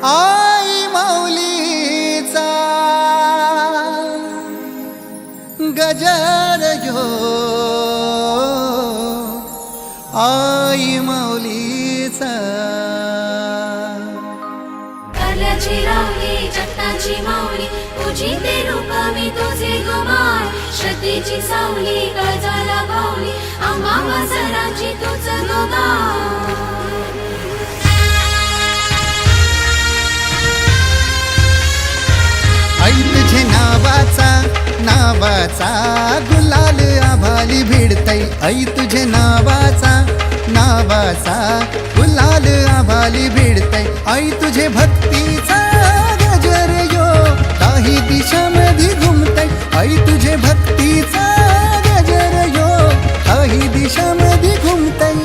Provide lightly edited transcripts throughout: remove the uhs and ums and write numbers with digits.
आई माऊलीचा गजर यो, आई माऊलीचा. कारल्याची रावली जगताची माऊली, तुझी ते रूप मी तुझे गुमान. श्रद्धेची सावली काळजाला भावली, आम्हा वासरांची तुझ गुमान. आई तुझे नावाचा गुलाल आभाली भिडतई. आई तुझे नावाचा गुलाल आभाली भिडतई. आई तुझे भक्तीचा गजर यो, काही दिशामध्ये घुमतई. आई तुझे भक्तीचा गजर यो, काही दिशामध्ये घुमतई.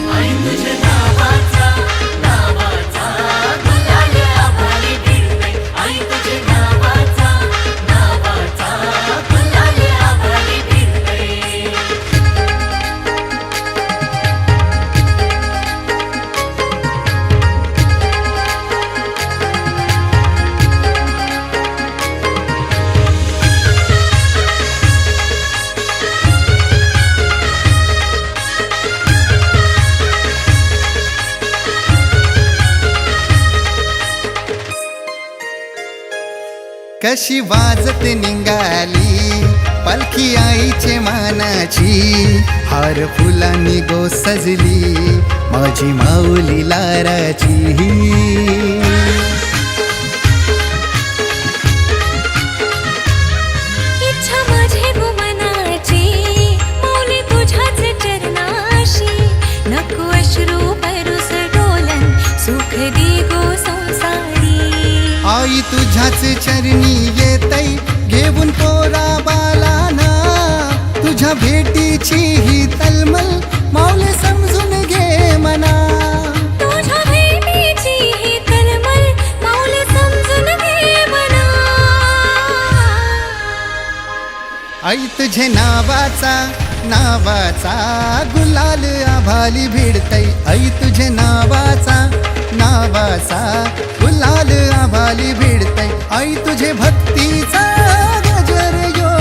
कशी वाजत निघाली पालखी आईचे मानाची. हार फुलांनी गो सजली माझी माऊली लाराची. इच्छा माझे गुमनाची माऊली तुझ्याच चरणाशी. नको अश्रू परुस डोलन सुख दे गो संसारी. आई तुझ्याच चरणी येतई घेऊन पोरा बालाना. तुझ्या भेटीची ही तलमल माऊली समजून घे मना. तुझ्या भेटीची ही तलमल माऊली समजून घे मना. आई तुझे नावाचा गुलाल आभाली भिडतई. आई तुझे नावाचा गुलाल आभाली भिडतई. आई तुझे भक्तीचा गजर यो,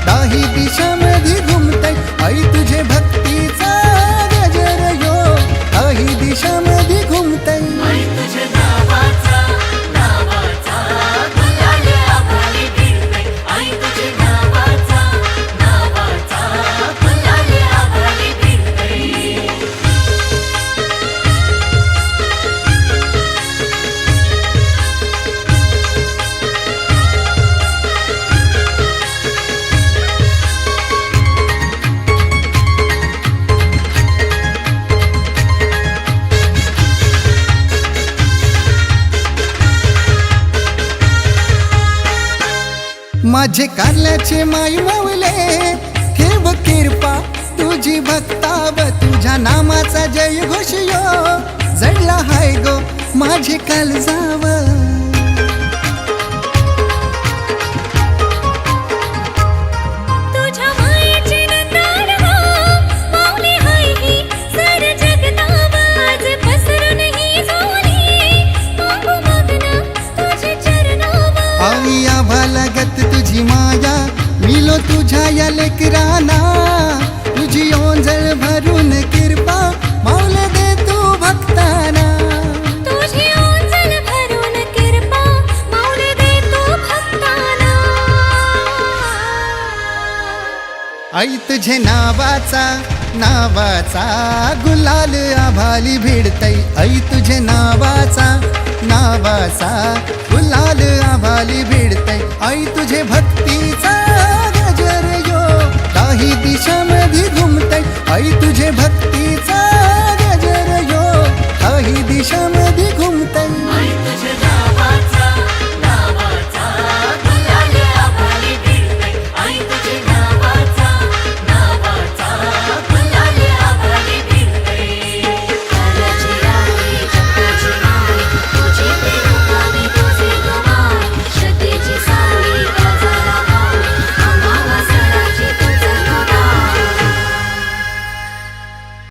काही दिशामध्ये घुमतई. आई तुझे भक्तीचा गजर यो, काही दिशामध्ये घुमतई. माझे कारल्याचे माई माऊले ठेव किरपा तुझी भक्ताव. तुझ्या नामाचा जय घोष यो, जडला हाय गो माझे काळजाव. तुझ्या मायेचे नंदन माऊली हाय ही सार जगताव. आज पसरून ही झोली मागू मागणं तुझे चरणाव. आई आभालागत तुझी माया मिलो तुझ्या या लेकराना. तुझी ओंजळ भरून किरपा माऊले दे तू भक्ताना. तुझी ओंजळ भरून किरपा माऊली दे तू भक्ताना. आई तुझे नावाचा गुलाल आभाली भिडतई. आई तुझे नावाचा गुलाल आभाली भिड